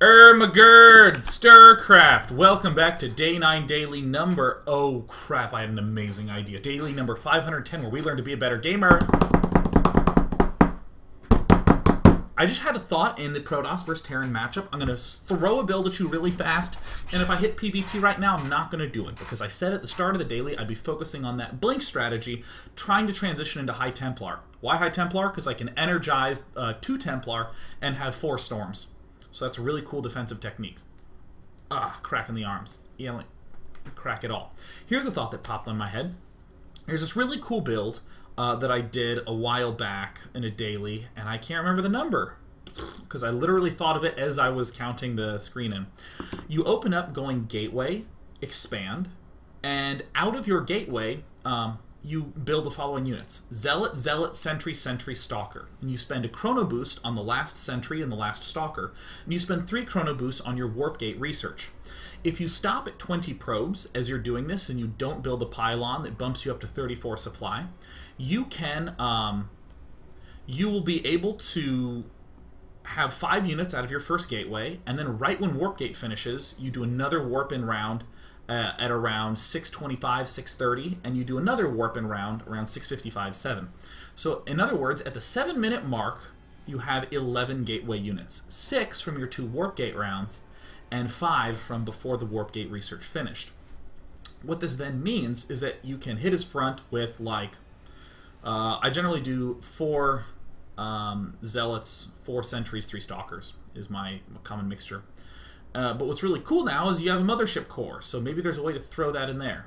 McGurd, Stircraft, welcome back to Day 9 Daily number... Oh crap, I had an amazing idea. Daily number 510, where we learn to be a better gamer. I just had a thought in the Protoss vs. Terran matchup. I'm going to throw a build at you really fast, and if I hit PvT right now, I'm not going to do it, because I said at the start of the daily I'd be focusing on that Blink strategy, trying to transition into High Templar. Why High Templar? Because I can energize 2 Templar and have 4 Storms. So that's a really cool defensive technique. Cracking the arms. Yeah, like, crack it all. Here's a thought that popped on my head. There's this really cool build that I did a while back in a daily, and I can't remember the number because I literally thought of it as I was counting the screen in. You open up going Gateway, Expand, and out of your Gateway, you build the following units. Zealot, Zealot, Sentry, Sentry, Stalker. And you spend a Chrono Boost on the last Sentry and the last Stalker. And you spend 3 Chrono Boosts on your Warp Gate Research. If you stop at 20 probes as you're doing this and you don't build a pylon that bumps you up to 34 supply, you can, you will be able to have 5 units out of your first gateway, and then right when Warp Gate finishes, you do another Warp In round at around 625, 630, and you do another Warp In round around 655, 7. So in other words, at the 7-minute mark, you have 11 gateway units. 6 from your 2 Warp Gate rounds, and 5 from before the Warp Gate research finished. What this then means is that you can hit his front with, like, I generally do 4 Zealots, 4 Sentries, 3 Stalkers is my common mixture. But what's really cool now is you have a Mothership core, so maybe there's a way to throw that in there.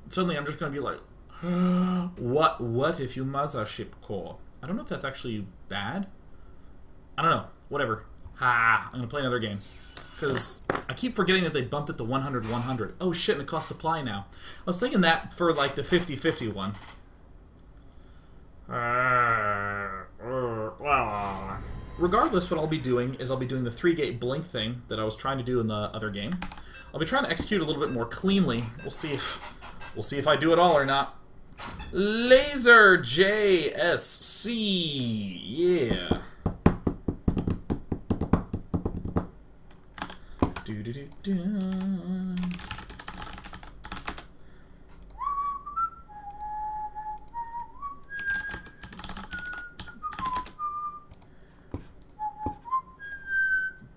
Suddenly I'm just going to be like, what if you Mothership core? I don't know if that's actually bad. I don't know. Whatever. I'm going to play another game. Because I keep forgetting that they bumped it to 100-100. Oh shit, and it costs supply now. I was thinking that for like the 50-50 one. Regardless, what I'll be doing is I'll be doing the 3-gate blink thing that I was trying to do in the other game. I'll be trying to execute a little bit more cleanly. We'll see if I do it all or not. Laser JSC, yeah. Do do do do.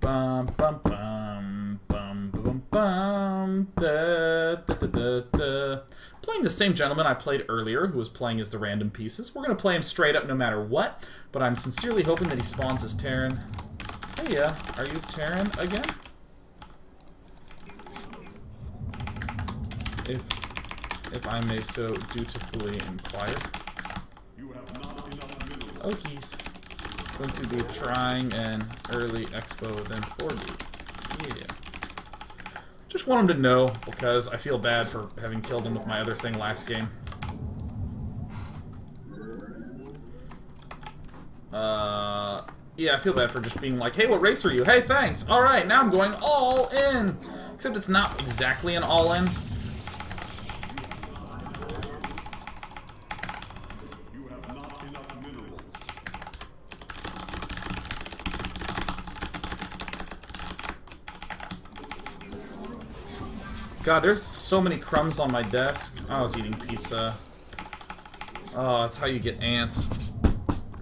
Bum bum bum bum bum bum da, da, da, da, da. Playing the same gentleman I played earlier, who was playing as the random pieces. We're gonna play him straight up no matter what, but I'm sincerely hoping that he spawns as Terran. Hey, are you Terran again? If I may so dutifully inquire. Oh, he's going to be trying an early expo then 4D. Yeah. Just want him to know, because I feel bad for having killed him with my other thing last game. Yeah, I feel bad for just being like, hey, what race are you? Hey, thanks! Alright, now I'm going all in! Except it's not exactly an all-in. God, there's so many crumbs on my desk. I was eating pizza. Oh, that's how you get ants.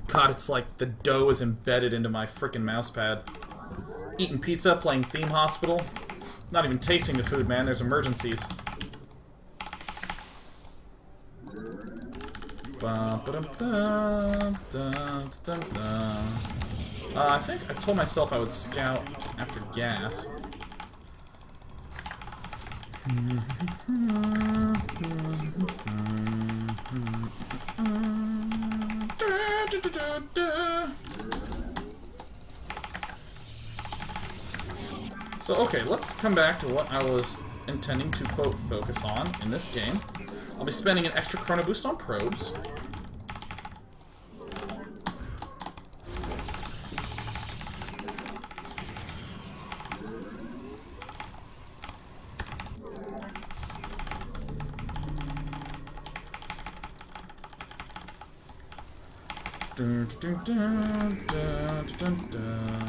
God, it's like the dough is embedded into my frickin' mousepad. Eating pizza, playing Theme Hospital. Not even tasting the food, man. There's emergencies. I think I told myself I would scout after gas. So, okay, let's come back to what I was intending to, quote, focus on in this game. I'll be spending an extra Chrono Boost on probes. Dun, dun, dun, dun, dun, dun.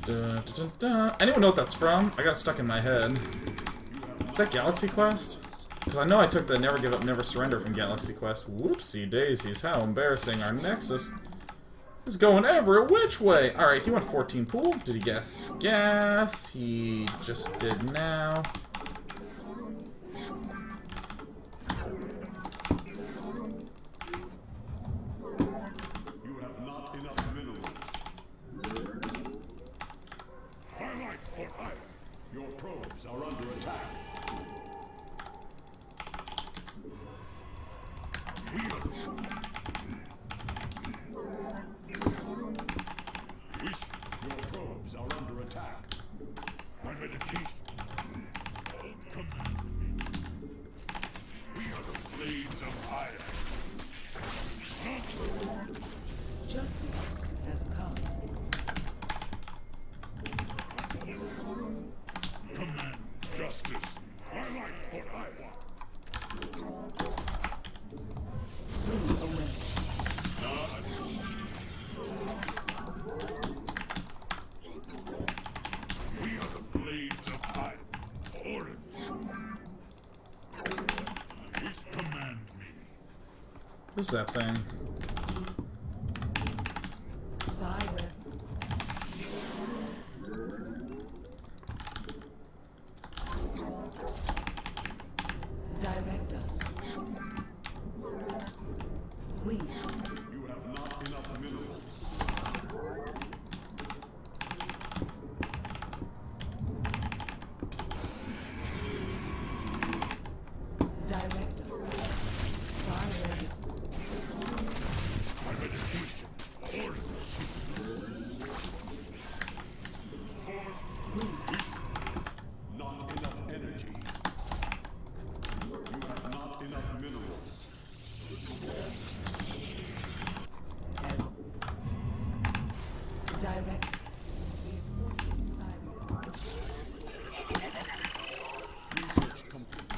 Anyone know what that's from? I got it stuck in my head. Is that Galaxy Quest? Because I know I took the Never Give Up, Never Surrender from Galaxy Quest. Whoopsie daisies, how embarrassing. Our Nexus is going every which way. Alright, he went 14 pool. Did he guess gas? He just did now. You have not enough minerals. Highlight for hire. Your probes are under attack. Your probes are under attack. My meditation. Command me. We are the blades of iron. Justice has come. Command justice. Highlight for hire. We are the blades of iron. Orange. Please command me. Who's that thing? Siren. Direct us. We. You have not enough minerals. Direct us. Siren. My medication. Orange. Not enough energy. You have not enough minerals. Direct. Reinforcing siren. Research complete.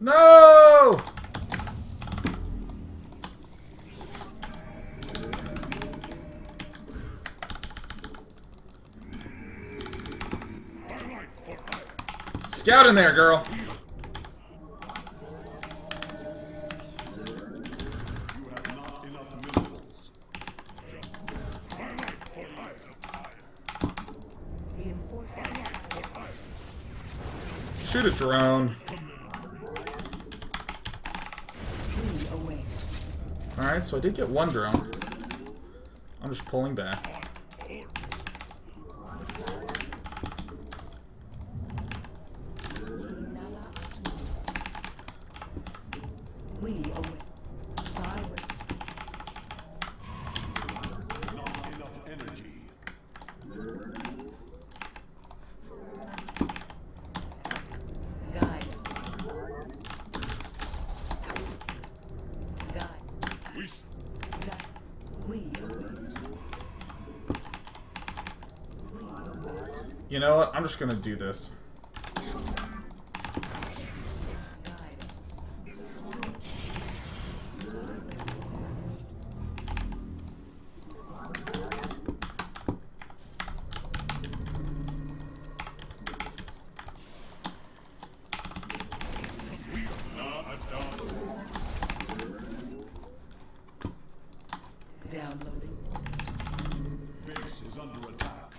No! Highlight for hire. Scout in there, girl. You have not enough minerals. Highlight for hire. Reinforcing. Highlight for hire. Shoot a drone. We away. Alright, so I did get one drone. I'm just pulling back. We away. Siren. Not enough energy. Guide. Guide. We away. You know what? I'm just gonna do this. Guide us. Downloading. Base is under attack.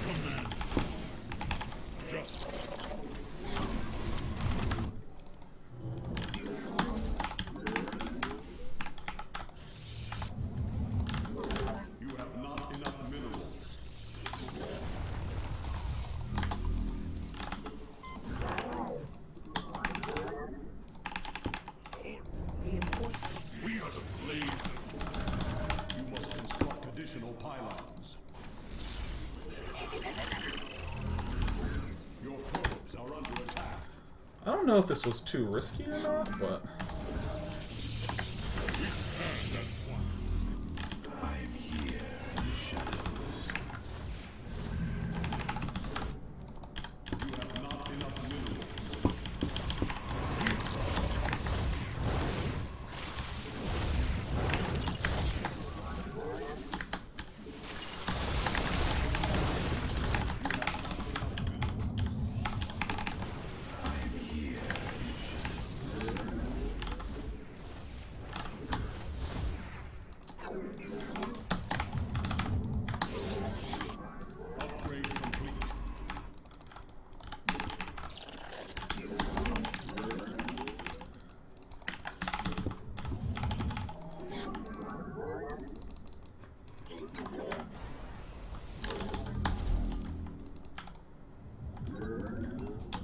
Command. Just. You have not enough minerals. Reinforcing. We are the blades. You must construct additional pylons. Your probes are under attack. I don't know if this was too risky or not, but... We stand as one. I'm here in the shadows. You have not enough minerals.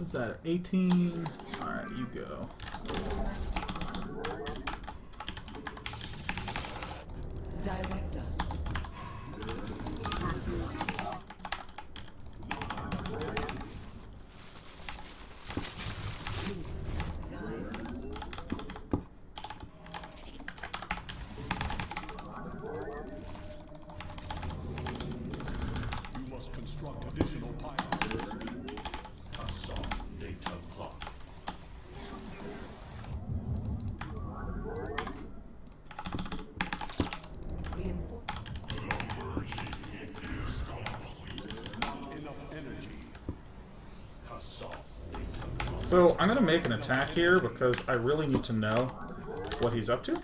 Is that 18? Alright, you go. Direct us. You must construct additional pilots. Assault data clock. Not enough energy. Assault data clock. So I'm gonna make an attack here because I really need to know what he's up to.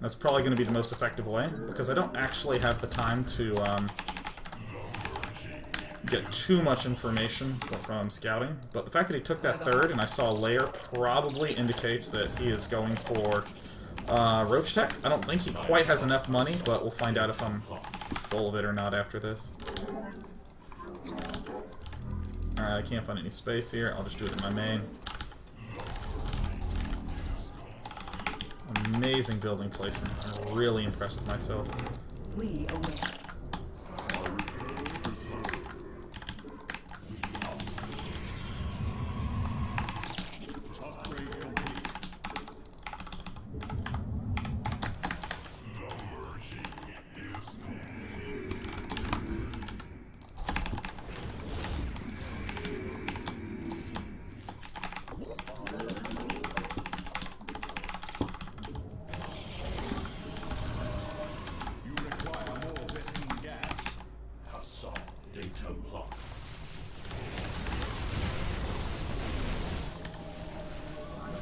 That's probably going to be the most effective way, because I don't actually have the time to get too much information from scouting. But the fact that he took that third and I saw a layer probably indicates that he is going for Roach Tech. I don't think he quite has enough money, but we'll find out if I'm full of it or not after this. Alright, I can't find any space here. I'll just do it in my main. Amazing building placement. I'm really impressed with myself. We await.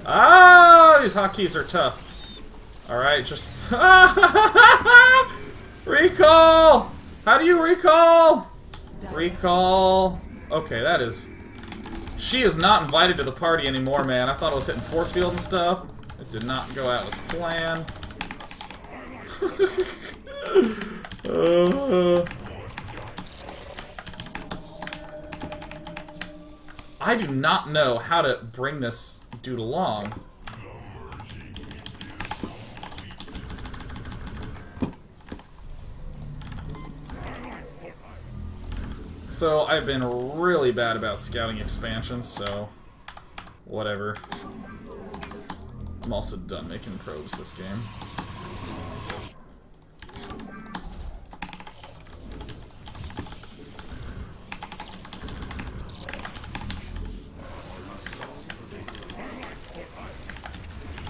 Ah, these hotkeys are tough. Alright, just... Recall! How do you recall? Recall... Okay, that is... She is not invited to the party anymore, man. I thought I was hitting force field and stuff. It did not go out as planned. I do not know how to bring this dude along. So I've been really bad about scouting expansions, so whatever. I'm also done making probes this game.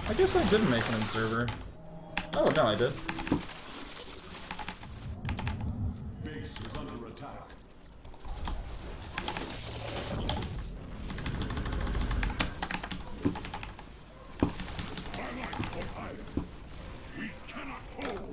I guess I didn't make an observer. Oh, no, I did. Base is under attack. We cannot hold.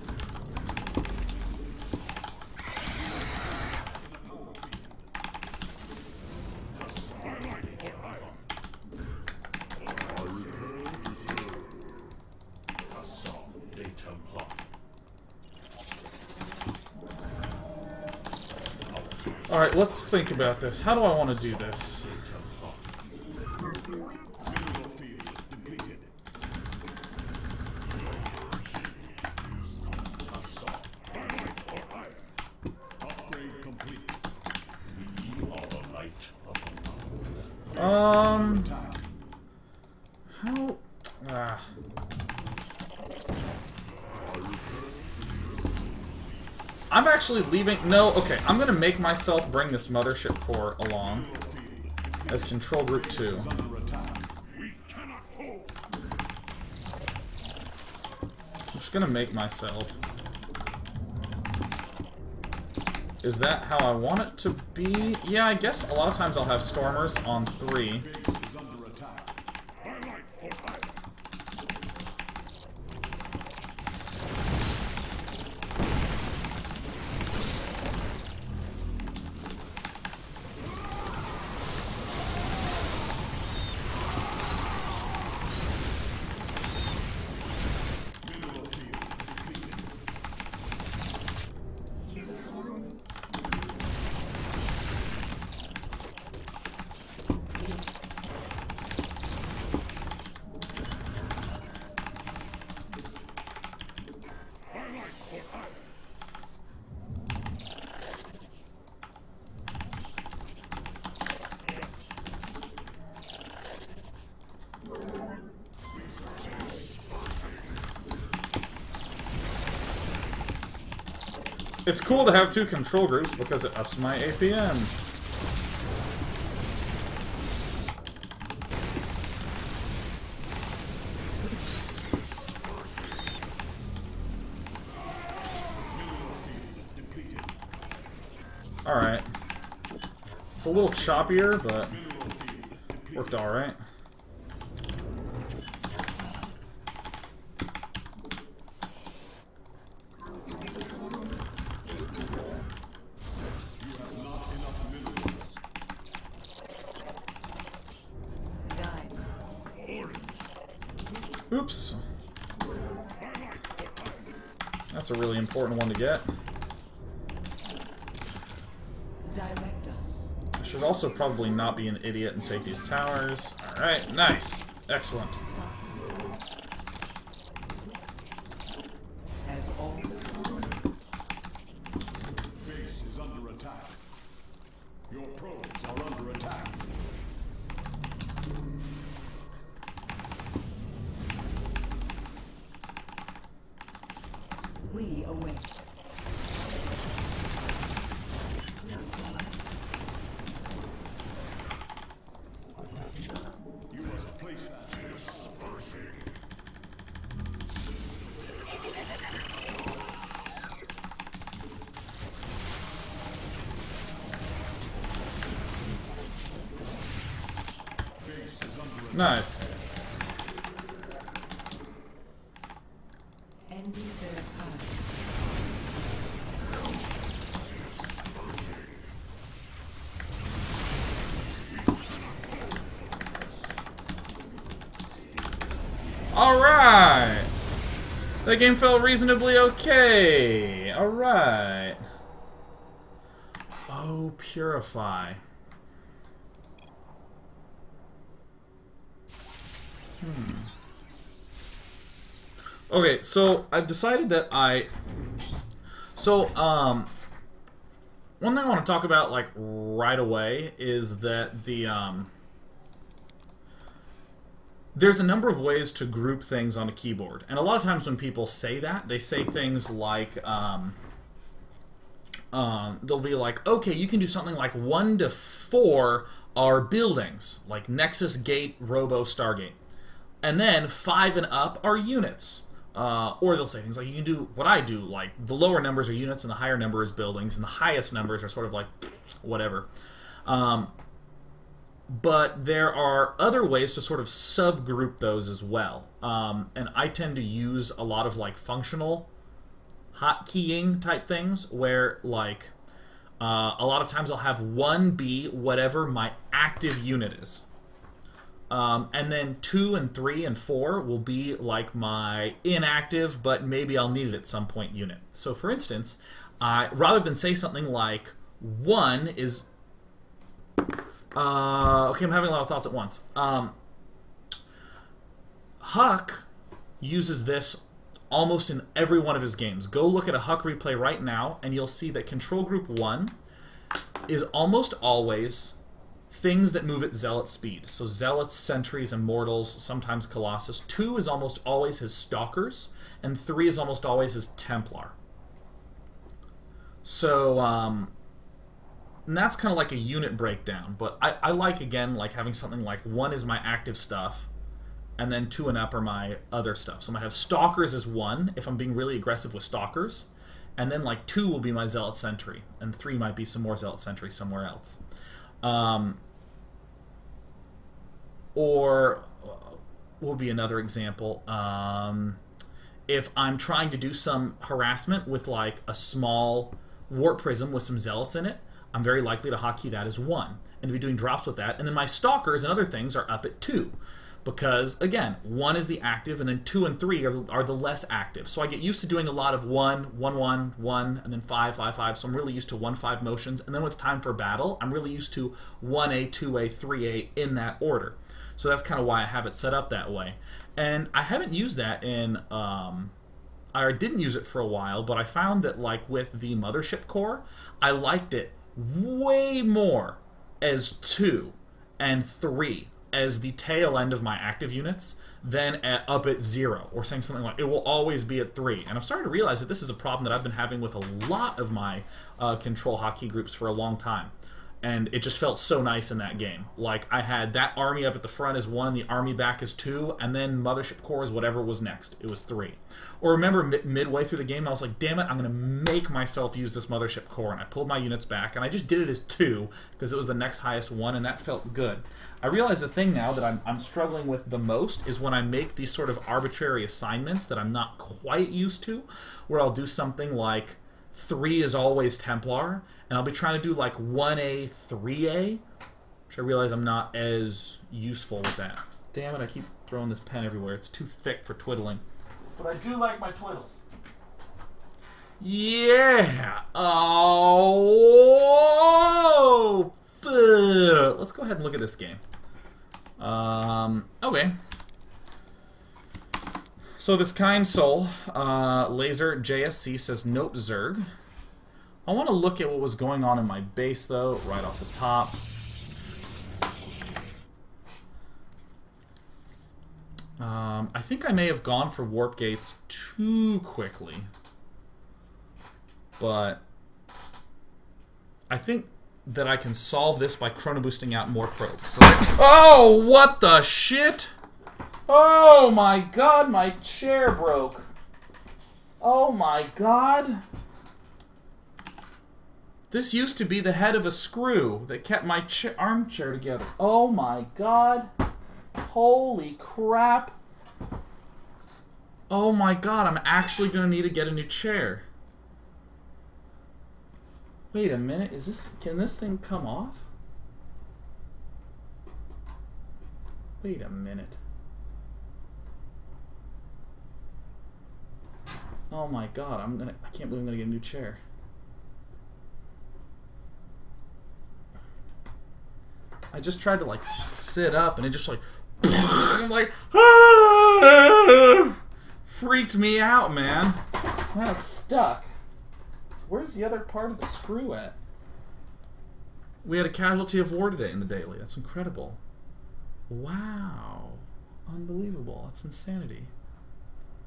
Alright, let's think about this. How do I want to do this? How... I'm actually leaving... No, okay, I'm gonna make myself bring this mothership core along as control group 2. I'm just gonna make myself. Is that how I want it to be? Yeah, I guess a lot of times I'll have stormers on 3. It's cool to have 2 control groups because it ups my APM. Alright. It's a little choppier, but worked alright. Oops. That's a really important one to get. Direct us. I should also probably not be an idiot and take these towers. Alright, nice. Excellent. As always. Base is under attack. Your probes are under attack. We await. You must place that. Dispersing. Base is under attack. Nice. Ending their power. Alright! That game felt reasonably okay. Alright. Oh, Purify. Okay, so I've decided that one thing I want to talk about, like, right away is that there's a number of ways to group things on a keyboard. And a lot of times when people say that, they say things like, they'll be like, okay, you can do something like 1 to 4 are buildings, like Nexus, Gate, Robo, Stargate. And then 5 and up are units. Or they'll say things like, you can do what I do, like the lower numbers are units and the higher number is buildings, and the highest numbers are sort of like whatever. But there are other ways to sort of subgroup those as well. And I tend to use a lot of like functional hotkeying type things where like a lot of times I'll have 1 be whatever my active unit is. And then 2 and 3 and 4 will be like my inactive, but maybe I'll need it at some point unit. So for instance, rather than say something like 1 is... okay, I'm having a lot of thoughts at once. Huck uses this almost in every one of his games. Go look at a Huck replay right now, and you'll see that Control Group 1 is almost always things that move at Zealot speed. So Zealots, Sentries, Immortals, sometimes Colossus. 2 is almost always his Stalkers, and 3 is almost always his Templar. So, and that's kind of like a unit breakdown, but I like, again, like having something like 1 is my active stuff, and then 2 and up are my other stuff. So I might have Stalkers as 1, if I'm being really aggressive with Stalkers, and then like 2 will be my Zealot Sentry, and 3 might be some more Zealot Sentry somewhere else. Or what would be another example? If I'm trying to do some harassment with like a small Warp Prism with some Zealots in it, I'm very likely to hotkey that as 1 and to be doing drops with that. And then my Stalkers and other things are up at 2. Because, again, 1 is the active, and then 2 and 3 are the less active. So I get used to doing a lot of 1, 1, 1, 1, and then 5, 5, 5. So I'm really used to 1, 5 motions. And then when it's time for battle, I'm really used to 1A, 2A, 3A in that order. So that's kind of why I have it set up that way. And I haven't used that in... I didn't use it for a while, but I found that, like, with the Mothership core, I liked it way more as 2 and 3. as the tail end of my active units than up at 0, or saying something like, it will always be at 3. And I'm starting to realize that this is a problem that I've been having with a lot of my control hotkey groups for a long time. And it just felt so nice in that game. Like, I had that army up at the front as 1, and the army back as 2, and then mothership core is whatever was next. It was 3. Or remember, midway through the game, I was like, damn it, I'm going to make myself use this mothership core. And I pulled my units back, and I just did it as 2, because it was the next highest one, and that felt good. I realize the thing now that I'm struggling with the most is when I make these sort of arbitrary assignments that I'm not quite used to, where I'll do something like 3 is always Templar, and I'll be trying to do like 1A, 3A, which I realize I'm not as useful with that. Damn it, I keep throwing this pen everywhere. It's too thick for twiddling. But I do like my twiddles. Yeah! Oh! Let's go ahead and look at this game. Okay. So this kind soul, Laser JSC says, nope, Zerg. I want to look at what was going on in my base, though, right off the top. I think I may have gone for warp gates too quickly. But I think that I can solve this by chrono boosting out more probes. So, oh, what the shit? Oh my god, my chair broke. Oh my god. This used to be the head of a screw that kept my armchair together. Oh my god. Holy crap. Oh my god, I'm actually going to need to get a new chair. Wait a minute, can this thing come off? Wait a minute. Oh my god, I can't believe I'm gonna get a new chair. I just tried to like sit up and it just like I'm like ah! Freaked me out, man. Now it's stuck. Where's the other part of the screw at? We had a casualty of war today in the daily. That's incredible. Wow. Unbelievable. That's insanity.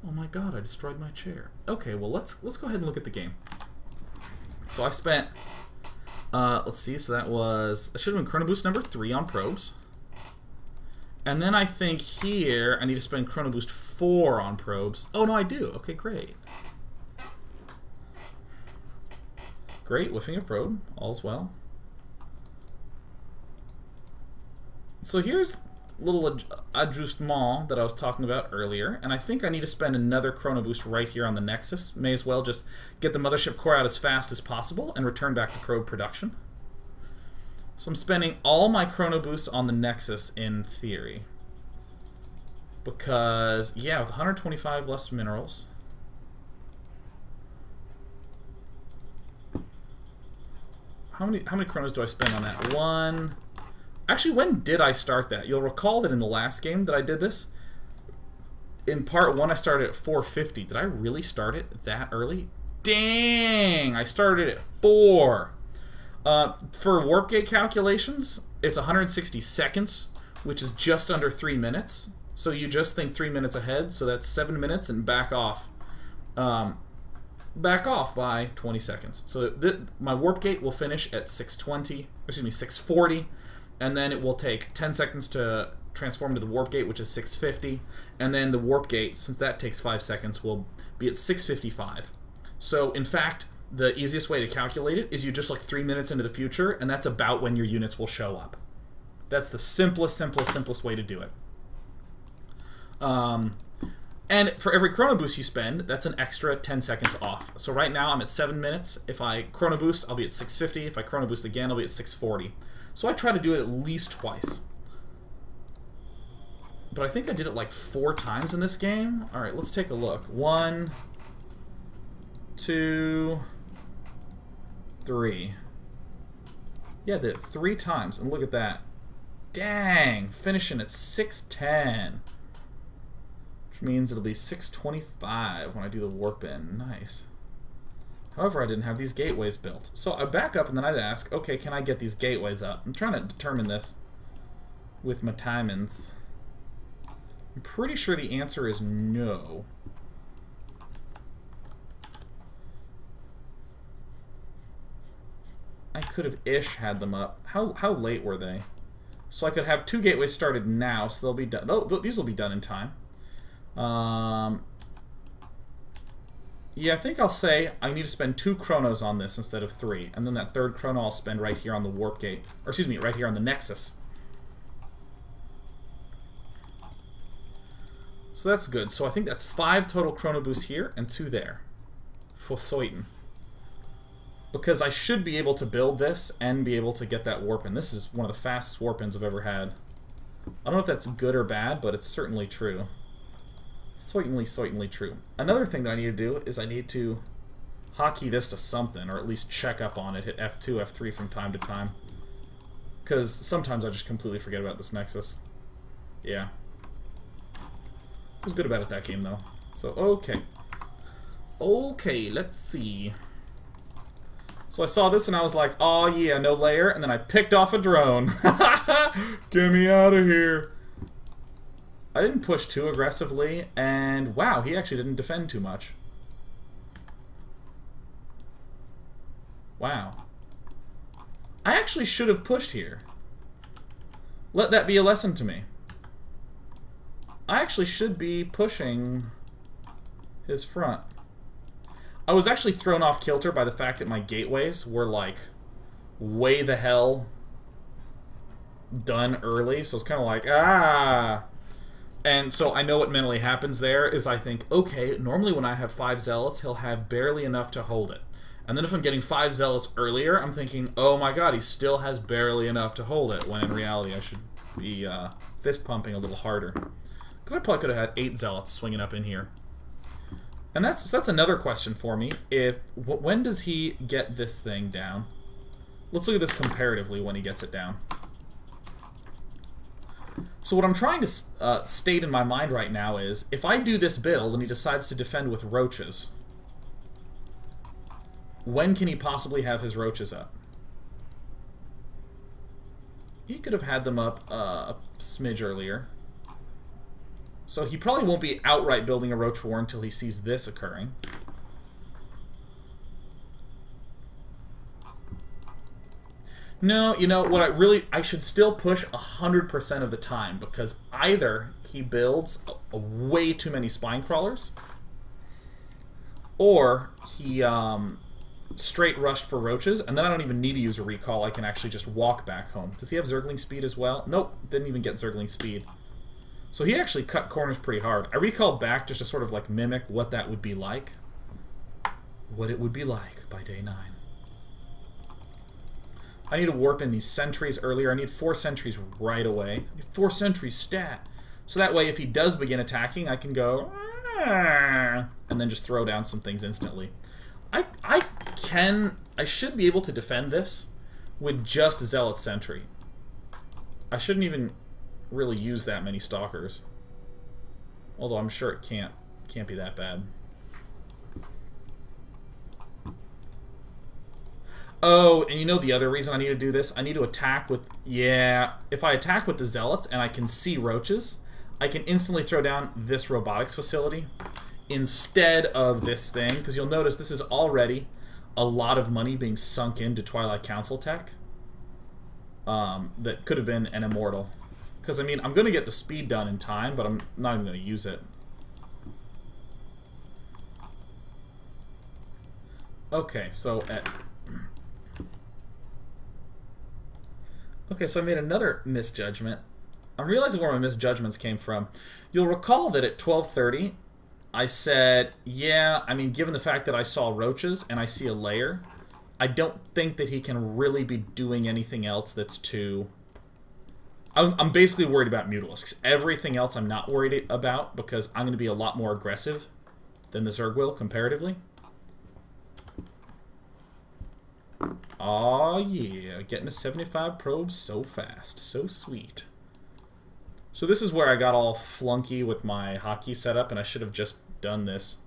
Oh my god, I destroyed my chair. Okay, well let's go ahead and look at the game. So I spent let's see, so that was, I should have been chrono boost number 3 on probes. And then I think here I need to spend chrono boost 4 on probes. Oh no, I do. Okay, great. Great, whiffing a probe. All's well. So here's little adjustment that I was talking about earlier, and I think I need to spend another chrono boost right here on the Nexus. May as well just get the mothership core out as fast as possible and return back to probe production. So I'm spending all my chrono boosts on the Nexus in theory. Because, yeah, with 125 less minerals. How many chronos do I spend on that? 1... Actually, when did I start that? You'll recall that in the last game that I did this, in part 1 I started at 450. Did I really start it that early? Dang! I started at 4. For warp gate calculations, it's 160 seconds, which is just under 3 minutes. So you just think 3 minutes ahead, so that's 7 minutes, and back off. Back off by 20 seconds. So my warp gate will finish at 620, excuse me, 640. And then it will take 10 seconds to transform to the warp gate, which is 650. And then the warp gate, since that takes 5 seconds, will be at 655. So, in fact, the easiest way to calculate it is you just look 3 minutes into the future, and that's about when your units will show up. That's the simplest way to do it. And for every chrono boost you spend, that's an extra 10 seconds off. So right now I'm at 7 minutes. If I chrono boost, I'll be at 650. If I chrono boost again, I'll be at 640. So I try to do it at least twice. But I think I did it like 4 times in this game. Alright, let's take a look. 1, 2, 3. Yeah, I did it 3 times, and look at that. Dang! Finishing at 610. Which means it'll be 625 when I do the warp in. Nice. However, I didn't have these gateways built. So I back up and then I'd ask, okay, can I get these gateways up? I'm trying to determine this. with my timings? I'm pretty sure the answer is no. I could have ish had them up. How late were they? So I could have 2 gateways started now, so they'll be done. These will be done in time. Yeah, I think I'll say I need to spend 2 chronos on this instead of 3. And then that 3rd chrono I'll spend right here on the warp gate. Or excuse me, right here on the nexus. So that's good. So I think that's 5 total chrono boosts here and 2 there. For certain. Because I should be able to build this and be able to get that warp in. This is one of the fastest warp ins I've ever had. I don't know if that's good or bad, but it's certainly true. Certainly true. Another thing that I need to do is I need to hotkey this to something, or at least check up on it, hit F2, F3 from time to time. Because sometimes I just completely forget about this Nexus. Yeah. I was good about it that game, though. So, okay. Okay, let's see. So I saw this and I was like, oh yeah, no layer, and then I picked off a drone. Get me out of here. I didn't push too aggressively, and wow, he actually didn't defend too much. Wow. I actually should have pushed here. Let that be a lesson to me. I actually should be pushing his front. I was actually thrown off kilter by the fact that my gateways were like way the hell done early, so it's kind of like, ah. And so I know what mentally happens there is I think, okay, normally when I have 5 zealots, he'll have barely enough to hold it. And then if I'm getting 5 zealots earlier, I'm thinking, oh my god, he still has barely enough to hold it, when in reality I should be fist pumping a little harder. Because I probably could have had 8 zealots swinging up in here. And that's another question for me. When does he get this thing down? Let's look at this comparatively when he gets it down. So what I'm trying to state in my mind right now is, if I do this build and he decides to defend with roaches, when can he possibly have his roaches up? He could have had them up a smidge earlier. So he probably won't be outright building a roach war until he sees this occurring. No, you know what, I should still push 100% of the time, because either he builds way too many spine crawlers, or he straight rushed for roaches, and then I don't even need to use a recall, I can actually just walk back home. Does he have Zergling speed as well? Nope, didn't even get Zergling speed. So he actually cut corners pretty hard. I recalled back just to sort of like mimic what that would be like. What it would be like by day 9. I need to warp in these sentries earlier. I need 4 sentries right away. I need 4 sentries stat. So that way if he does begin attacking, I can go, and then just throw down some things instantly. I should be able to defend this with just Zealot Sentry. I shouldn't even really use that many Stalkers. Although I'm sure it can't be that bad. Oh, and you know the other reason I need to do this? I need to attack with... Yeah, if I attack with the Zealots and I can see roaches, I can instantly throw down this robotics facility instead of this thing, because you'll notice this is already a lot of money being sunk into Twilight Council tech that could have been an Immortal. Because, I mean, I'm going to get the speed done in time, but I'm not even going to use it. Okay, so Okay, so I made another misjudgment. I'm realizing where my misjudgments came from. You'll recall that at 12:30, I said, yeah, I mean, given the fact that I saw roaches and I see a layer, I don't think that he can really be doing anything else that's too... I'm basically worried about Mutalisks. Everything else I'm not worried about, because I'm going to be a lot more aggressive than the Zerg will, comparatively. Aw, yeah. Getting a 75 probe so fast. So sweet. So this is where I got all flunky with my hotkey setup, and I should have just done this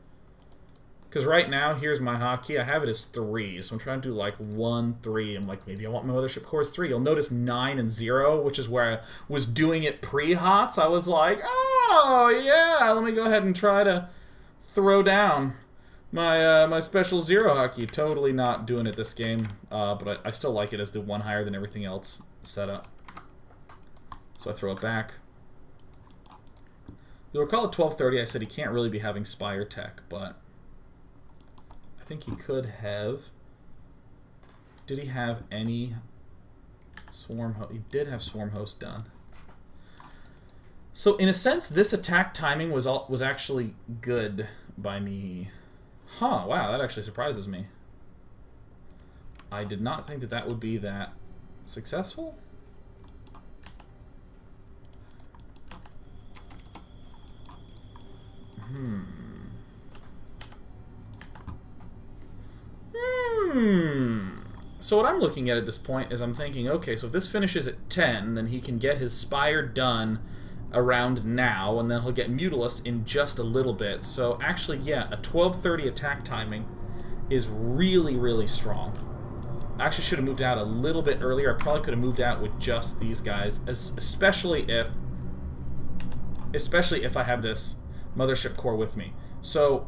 Because right now, here's my hotkey. I have it as 3, so I'm trying to do like 1, 3. I'm like, maybe I want my mothership core as 3. You'll notice 9 and 0, which is where I was doing it pre-HotS. I was like, oh, yeah, let me go ahead and try to throw down my my special 0 hotkey. Totally not doing it this game, but I still like it as the 1 higher than everything else setup. So I throw it back. You'll recall at 12:30 I said he can't really be having Spire Tech, but I think he could have. Did he have any Swarm Host? He did have Swarm Host done. So in a sense, this attack timing was actually good by me. Huh, wow, that actually surprises me. I did not think that that would be that successful. So what I'm looking at this point is I'm thinking, okay, so if this finishes at 10, then he can get his Spire done around now, and then he'll get Mutilus in just a little bit. So actually, yeah, a 12:30 attack timing is really, really strong. I actually should have moved out a little bit earlier. I probably could have moved out with just these guys, especially if I have this mothership core with me. So,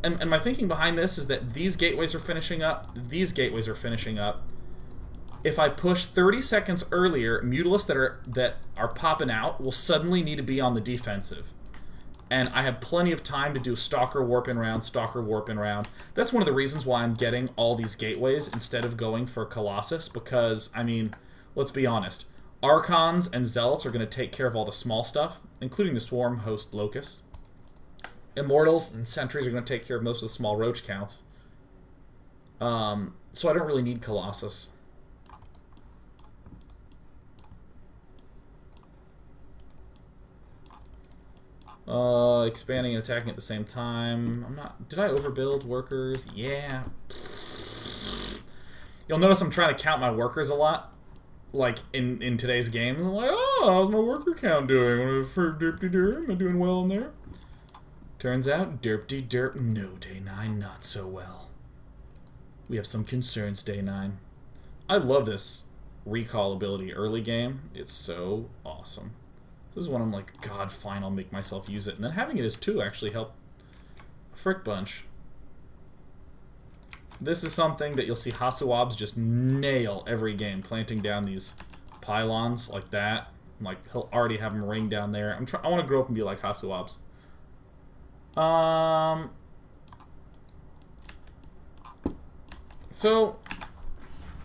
and my thinking behind this is that these gateways are finishing up, these gateways are finishing up. If I push 30 seconds earlier, Mutilus that are popping out will suddenly need to be on the defensive. And I have plenty of time to do Stalker Warp in round, Stalker Warp in round. That's one of the reasons why I'm getting all these gateways instead of going for Colossus, because, I mean, let's be honest. Archons and Zealots are going to take care of all the small stuff, including the Swarm Host Locusts. Immortals and Sentries are going to take care of most of the small roach counts. So I don't really need Colossus. Expanding and attacking at the same time. I'm not... Did I overbuild workers? Yeah. You'll notice I'm trying to count my workers a lot. Like, in today's games. I'm like, oh, how's my worker count doing? For derp-de-derp, am I doing well in there? Turns out, derp-de-derp, no, Day 9, not so well. We have some concerns, Day 9. I love this recall ability early game. It's so awesome. This is when I'm like, God, fine, I'll make myself use it. And then having it as 2 actually helped a frick bunch. This is something that you'll see Hasuabs just nail every game, planting down these pylons like that. Like, he'll already have them ring down there. I want to grow up and be like Hasuabs. So,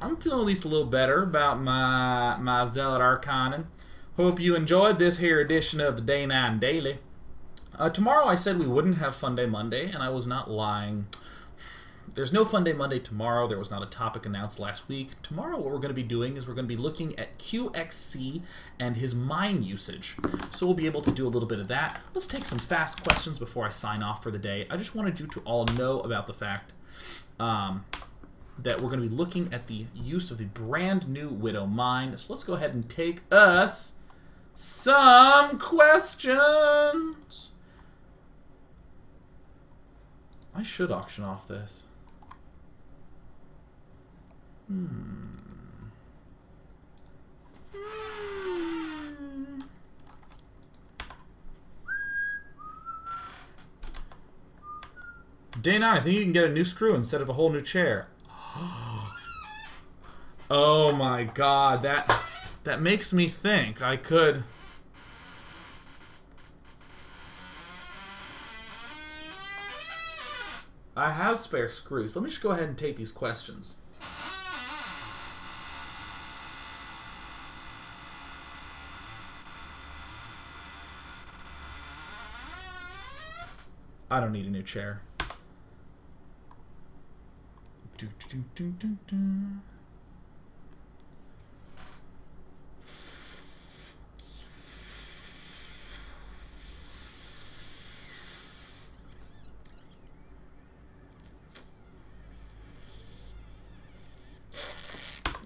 I'm feeling at least a little better about my Zealot Arcanon. Hope you enjoyed this here edition of the Day 9 Daily. Tomorrow I said we wouldn't have Fun Day Monday, and I was not lying. There's no Fun Day Monday tomorrow. There was not a topic announced last week. Tomorrow what we're going to be doing is we're going to be looking at QXC and his mine usage. So we'll be able to do a little bit of that. Let's take some fast questions before I sign off for the day. I just wanted you to all know about the fact that we're going to be looking at the use of the brand new Widow mine. So let's go ahead and take us some questions. I should auction off this. Day 9, I think you can get a new screw instead of a whole new chair. Oh my god, that makes me think I could... I have spare screws. Let me just go ahead and take these questions. I don't need a new chair.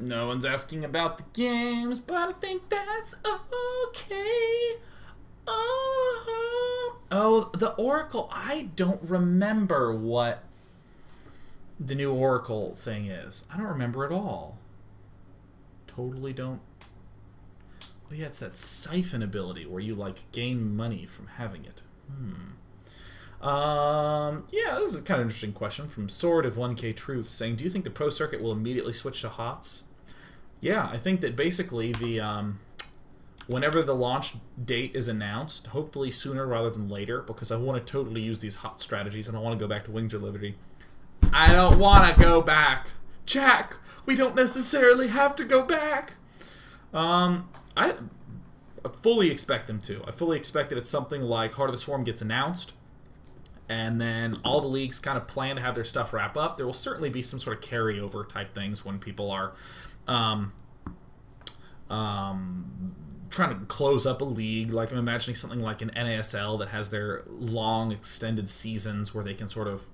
No one's asking about the games, but I think that's okay. Oh, the Oracle. I don't remember what the new Oracle thing is. I don't remember at all. Totally don't. Oh yeah, it's that siphon ability where you like gain money from having it. Yeah, this is a kind of interesting question from Sword of 1K Truth saying, do you think the Pro Circuit will immediately switch to HotS? Yeah, I think that basically the whenever the launch date is announced, hopefully sooner rather than later, because I want to totally use these hot strategies and I want to go back to Wings of Liberty. I don't want to go back. Jack, we don't necessarily have to go back. I fully expect them to. I fully expect that it's something like Heart of the Swarm gets announced, and then all the leagues kind of plan to have their stuff wrap up. There will certainly be some sort of carryover type things when people are trying to close up a league. Like I'm imagining something like an NASL that has their long extended seasons where they can sort of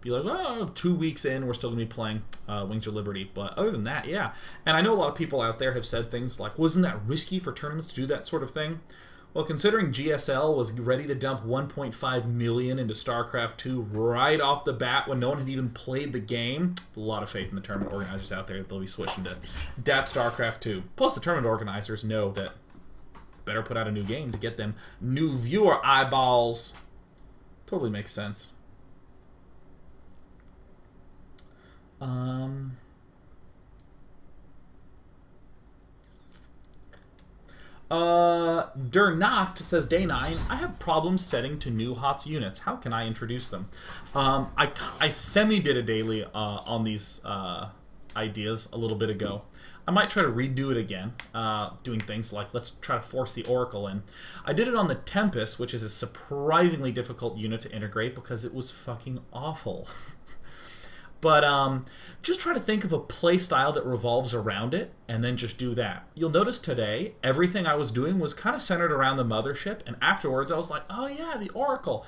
be like, oh, 2 weeks in, we're still going to be playing Wings of Liberty. But other than that, yeah. And I know a lot of people out there have said things like, wasn't that risky for tournaments to do that sort of thing? Well, considering GSL was ready to dump 1.5 million into StarCraft 2 right off the bat when no one had even played the game, a lot of faith in the tournament organizers out there that they'll be switching to dat StarCraft 2. Plus, the tournament organizers know that better put out a new game to get them new viewer eyeballs. Totally makes sense. Dernacht says, Day 9, I have problems setting to new HotS units. How can I introduce them? I semi-did a daily on these ideas a little bit ago. I might try to redo it again, doing things like, let's try to force the Oracle in. I did it on the Tempest, which is a surprisingly difficult unit to integrate because it was fucking awful. But just try to think of a play style that revolves around it, and then just do that. You'll notice today, everything I was doing was kind of centered around the mothership, and afterwards I was like, oh yeah, the Oracle.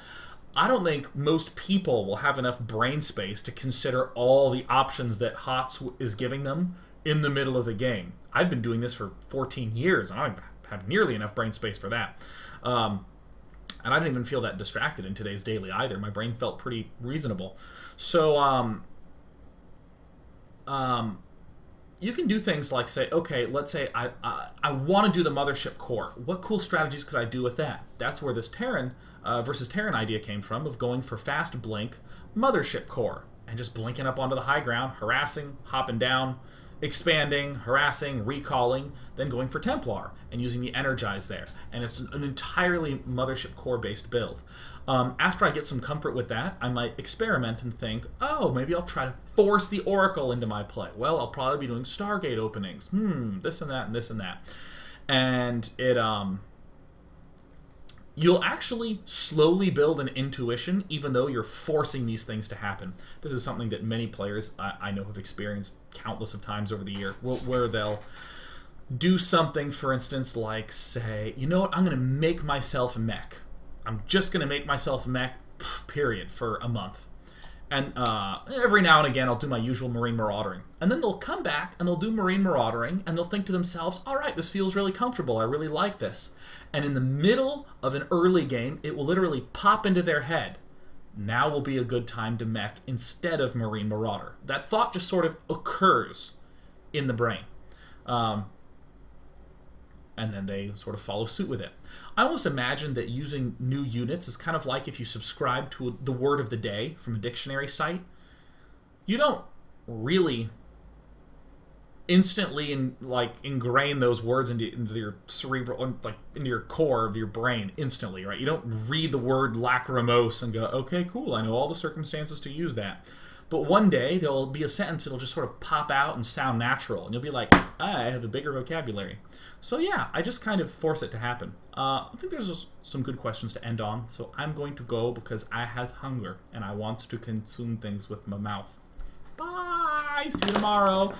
I don't think most people will have enough brain space to consider all the options that HotS is giving them in the middle of the game. I've been doing this for 14 years, and I don't have nearly enough brain space for that. And I didn't even feel that distracted in today's daily either. My brain felt pretty reasonable. So, you can do things like say, okay, let's say I want to do the mothership core. What cool strategies could I do with that? That's where this Terran versus Terran idea came from, of going for fast blink mothership core and just blinking up onto the high ground, harassing, hopping down, expanding, harassing, recalling, then going for Templar and using the Energize there. And it's an entirely mothership core based build. After I get some comfort with that, I might experiment and think, oh, maybe I'll try to force the Oracle into my play. Well, I'll probably be doing Stargate openings. This and that and this and that. And it, you'll actually slowly build an intuition, even though you're forcing these things to happen. This is something that many players I know have experienced countless of times over the year, where they'll do something, for instance, like say, you know what, I'm going to make myself a mech. I'm just going to make myself a mech, period, for a month. And every now and again, I'll do my usual Marine Maraudering. And then they'll come back, and they'll do Marine Maraudering, and they'll think to themselves, all right, this feels really comfortable. I really like this. And in the middle of an early game, it will literally pop into their head. Now will be a good time to mech instead of Marine Marauder. That thought just sort of occurs in the brain. And then they sort of follow suit with it. I almost imagine that using new units is kind of like if you subscribe to the word of the day from a dictionary site. You don't really instantly ingrain those words into your cerebral, like into your core of your brain instantly, right? You don't read the word lachrymose and go, okay, cool, I know all the circumstances to use that. But one day, there'll be a sentence that'll just sort of pop out and sound natural. And you'll be like, I have a bigger vocabulary. So yeah, I just kind of force it to happen. I think there's just some good questions to end on. So I'm going to go because I have hunger. And I want to consume things with my mouth. Bye! See you tomorrow.